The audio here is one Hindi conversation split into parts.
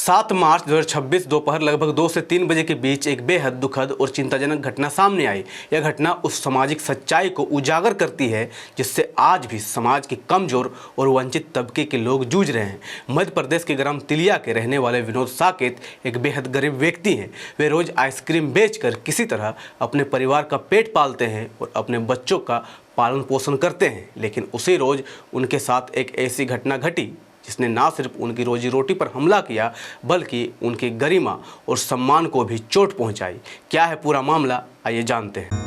7 मार्च 2026 दोपहर लगभग 2 से 3 बजे के बीच एक बेहद दुखद और चिंताजनक घटना सामने आई। यह घटना उस सामाजिक सच्चाई को उजागर करती है जिससे आज भी समाज के कमजोर और वंचित तबके के लोग जूझ रहे हैं। मध्य प्रदेश के ग्राम तिलिया के रहने वाले विनोद साकेत एक बेहद गरीब व्यक्ति हैं। वे रोज आइसक्रीम बेचकर किसी तरह अपने परिवार का पेट पालते हैं और अपने बच्चों का पालन पोषण करते हैं। लेकिन उसी रोज उनके साथ एक ऐसी घटना घटी जिसने ना सिर्फ उनकी रोजी रोटी पर हमला किया बल्कि उनकी गरिमा और सम्मान को भी चोट पहुंचाई। क्या है पूरा मामला, आइए जानते हैं।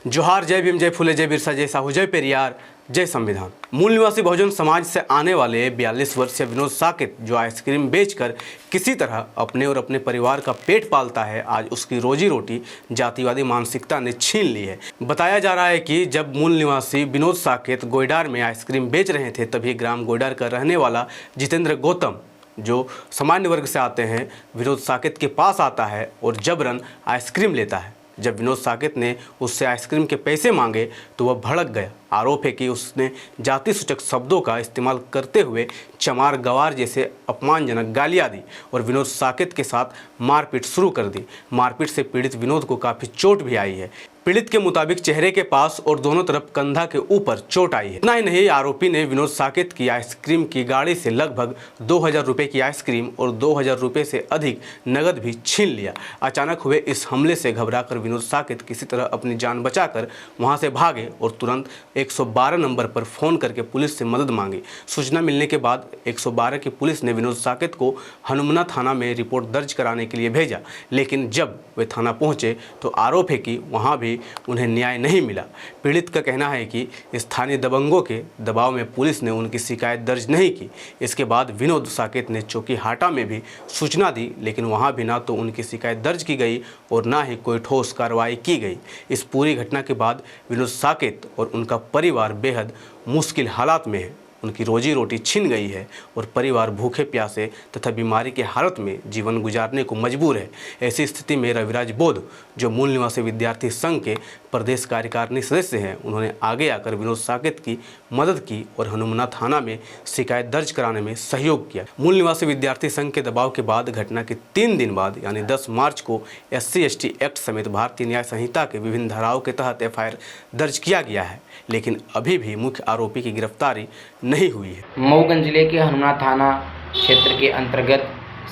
जोहार, जय भीम, जय फुले, जय बिरसा, जय साहू, जय पेरियार, जय संविधान। मूल निवासी बहुजन समाज से आने वाले 42 वर्षीय विनोद साकेत जो आइसक्रीम बेचकर किसी तरह अपने और अपने परिवार का पेट पालता है, आज उसकी रोजी रोटी जातिवादी मानसिकता ने छीन ली है। बताया जा रहा है कि जब मूल निवासी विनोद साकेत गोइडार में आइसक्रीम बेच रहे थे तभी ग्राम गोइडार का रहने वाला जितेंद्र गौतम जो सामान्य वर्ग से आते हैं विनोद साकेत के पास आता है और जबरन आइसक्रीम लेता है। जब विनोद साकेत ने उससे आइसक्रीम के पैसे मांगे तो वह भड़क गया। आरोप है कि उसने जाति सूचक शब्दों का इस्तेमाल करते हुए चमार गवार जैसे अपमानजनक गालियां दी और विनोद साकेत के साथ मारपीट शुरू कर दी। मारपीट से पीड़ित विनोद को काफ़ी चोट भी आई है। पीड़ित के मुताबिक चेहरे के पास और दोनों तरफ कंधा के ऊपर चोट आई है। इतना ही नहीं, आरोपी ने विनोद साकेत की आइसक्रीम की गाड़ी से लगभग 2000 रुपये की आइसक्रीम और 2000 रुपये से अधिक नगद भी छीन लिया। अचानक हुए इस हमले से घबराकर विनोद साकेत किसी तरह अपनी जान बचाकर वहां से भागे और तुरंत 112 नंबर पर फ़ोन करके पुलिस से मदद मांगी। सूचना मिलने के बाद 112 की पुलिस ने विनोद साकेत को हनुमना थाना में रिपोर्ट दर्ज कराने के लिए भेजा। लेकिन जब वे थाना पहुंचे तो आरोप है कि वहां भी उन्हें न्याय नहीं मिला। पीड़ित का कहना है कि स्थानीय दबंगों के दबाव में पुलिस ने उनकी शिकायत दर्ज नहीं की। इसके बाद विनोद साकेत ने चौकी हाटा में भी सूचना दी, लेकिन वहां भी ना तो उनकी शिकायत दर्ज की गई और ना ही कोई ठोस कार्रवाई की गई। इस पूरी घटना के बाद विनोद साकेत और उनका परिवार बेहद मुश्किल हालात में है। उनकी रोजी रोटी छिन गई है और परिवार भूखे प्यासे तथा बीमारी के हालत में जीवन गुजारने को मजबूर है। ऐसी स्थिति में रविराज बोध जो मूल निवासी विद्यार्थी संघ के प्रदेश कार्यकारिणी सदस्य हैं, उन्होंने आगे आकर विनोद साकेत की मदद की और हनुमना थाना में शिकायत दर्ज कराने में सहयोग किया। मूल निवासी विद्यार्थी संघ के दबाव के बाद घटना के 3 दिन बाद यानी 10 मार्च को SC/ST एक्ट समेत भारतीय न्याय संहिता के विभिन्न धाराओं के तहत FIR दर्ज किया गया है, लेकिन अभी भी मुख्य आरोपी की गिरफ्तारी नहीं हुई है। मऊगंज जिले के हनुमना थाना क्षेत्र के अंतर्गत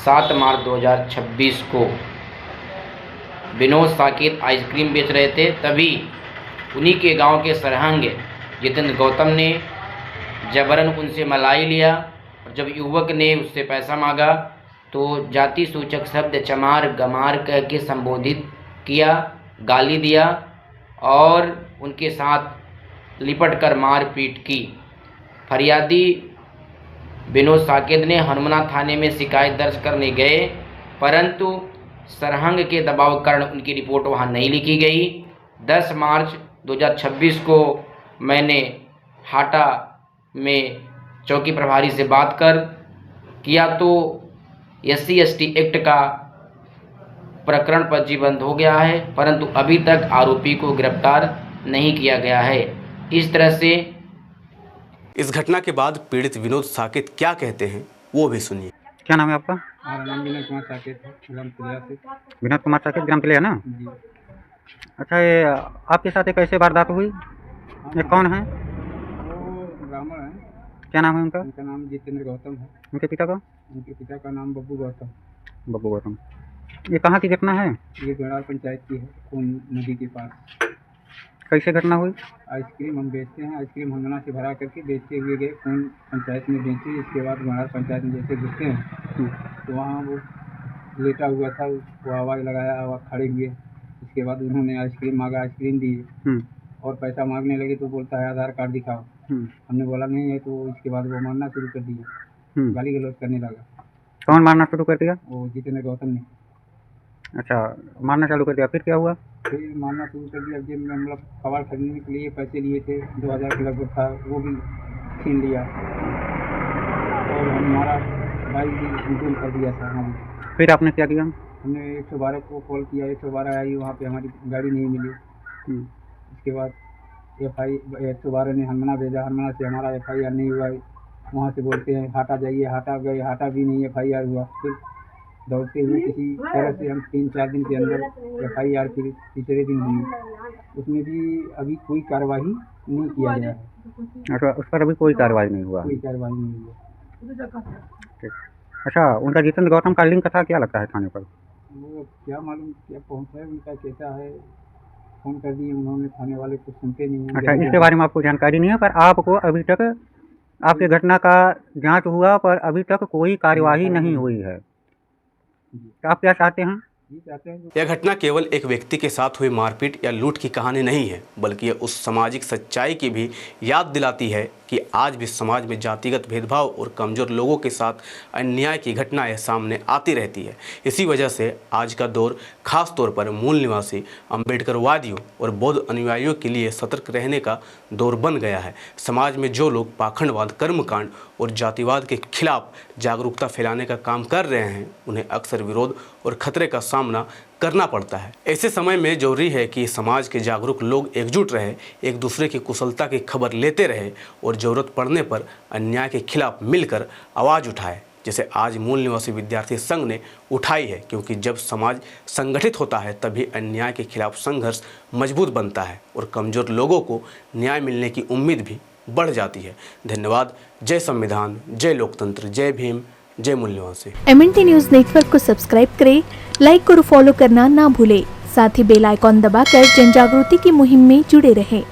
7 मार्च 2026 को विनोद साकेत आइसक्रीम बेच रहे थे, तभी उन्हीं के गांव के सरहंग जितेंद्र गौतम ने जबरन उनसे मलाई लिया और जब युवक ने उससे पैसा मांगा तो जाति सूचक शब्द चमार गमार कह के संबोधित किया, गाली दिया और उनके साथ लिपट कर मारपीट की। फरियादी विनोद साकेत ने हनुमना थाने में शिकायत दर्ज करने गए, परंतु सरहंग के दबाव कारण उनकी रिपोर्ट वहां नहीं लिखी गई। 10 मार्च 2026 को मैंने हाटा में चौकी प्रभारी से बात कर किया तो SC/ST एक्ट का प्रकरण पंजीबद्ध हो गया है, परंतु अभी तक आरोपी को गिरफ्तार नहीं किया गया है। इस तरह से इस घटना के बाद पीड़ित विनोद साकेत क्या कहते हैं वो भी सुनिए। क्या नाम है आपका? हमारा नाम विनोद कुमार साकेत है, ग्राम तिलिया से। विनोद कुमार साकेत, ग्राम तिलिया ना? जी। अच्छा, ये आपके साथ एक ऐसे वारदात हुई, ये कौन है? वो ब्राह्मण है। क्या नाम है उनका? उनका नाम जितेंद्र गौतम है। उनके पिता का? उनके पिता का नाम बब्बू गौतम। बब्बू गौतम। ये कहाँ की घटना है? ये गोड़ार पंचायत की है, खून नदी के पास। कैसे घटना हुई? आइसक्रीम हम बेचते हैं, आइसक्रीम हनुमना से भरा करके बेचते हुए गए, खून पंचायत में बेचे। इसके बाद गोड़ार पंचायत में जैसे घुसते हैं तो वहाँ वो लेटा हुआ था, वो आवाज़ लगाया, आवाज़ खड़े हुए। इसके बाद उन्होंने आइसक्रीम मांगा, आइसक्रीम दिए और पैसा मांगने लगे तो बोलता है आधार कार्ड दिखाओ। हमने बोला नहीं है, तो इसके बाद वो मारना शुरू कर दिया, गाली गलौज करने लगा। कौन मारना शुरू कर दिया? वो जितेंद्र गौतम ने। अच्छा, मारना चालू कर दिया, फिर क्या हुआ? फिर मारना शुरू कर दिया। जब मैं मतलब कबाड़ खरीदने के लिए पैसे लिए थे, 2000 के लगभग था, वो भी छीन लिया और हमारा बाइक भी गुम कर दिया था हमारी। फिर आपने क्या किया? हमने 112 को कॉल किया, 112 आई, वहाँ पे हमारी गाड़ी नहीं मिली। इसके बाद 112 ने हनुमना भेजा, हनुमना से हमारा FIR नहीं हुआ, वहाँ से बोलते हैं हाटा जाइए, हाटा गए, हाटा भी नहीं, FIR हुआ। फिर दौड़ते हुए किसी तरह से हम 3-4 दिन के अंदर FIR फिर तीसरे दिन हुई, उसमें भी अभी कोई कार्रवाई नहीं किया गया है। अच्छा, उस पर अभी कोई कार्रवाई नहीं हुआ? कोई कार्रवाई नहीं हुई है। ठीक। अच्छा, उनका जितेंद्र गौतम का लिंक था, क्या लगता है थाने पर? वो क्या मालूम क्या पहुँचा है उनका, कैसा है। फ़ोन कर दिए उन्होंने, थाने वाले कुछ सुनते नहीं हैं। अच्छा, इसके बारे में आपको जानकारी नहीं है, पर आपको अभी तक आपके घटना का जांच हुआ पर अभी तक कोई कार्यवाही नहीं हुई है। तो आप क्या चाहते हैं? ये चाहते हैं यह घटना केवल एक व्यक्ति के साथ हुई मारपीट या लूट की कहानी नहीं है, बल्कि यह उस सामाजिक सच्चाई की भी याद दिलाती है कि आज भी समाज में जातिगत भेदभाव और कमज़ोर लोगों के साथ अन्याय की घटनाएं सामने आती रहती है। इसी वजह से आज का दौर खास तौर पर मूल निवासी अम्बेडकरवादियों और बौद्ध अनुयायियों के लिए सतर्क रहने का दौर बन गया है। समाज में जो लोग पाखंडवाद, कर्मकांड और जातिवाद के खिलाफ जागरूकता फैलाने का काम कर रहे हैं, उन्हें अक्सर विरोध और खतरे का सामना करना पड़ता है। ऐसे समय में जरूरी है कि समाज के जागरूक लोग एकजुट रहे, एक दूसरे की कुशलता की खबर लेते रहे और ज़रूरत पड़ने पर अन्याय के खिलाफ मिलकर आवाज़ उठाए, जैसे आज मूल निवासी विद्यार्थी संघ ने उठाई है। क्योंकि जब समाज संगठित होता है तभी अन्याय के खिलाफ संघर्ष मजबूत बनता है और कमज़ोर लोगों को न्याय मिलने की उम्मीद भी बढ़ जाती है। धन्यवाद। जय संविधान, जय लोकतंत्र, जय भीम, जय मूल निवासी। MNT न्यूज़ नेटवर्क को सब्सक्राइब करें, लाइक और फॉलो करना ना भूलें। साथ ही बेल आइकॉन दबाकर जन जागृति की मुहिम में जुड़े रहें।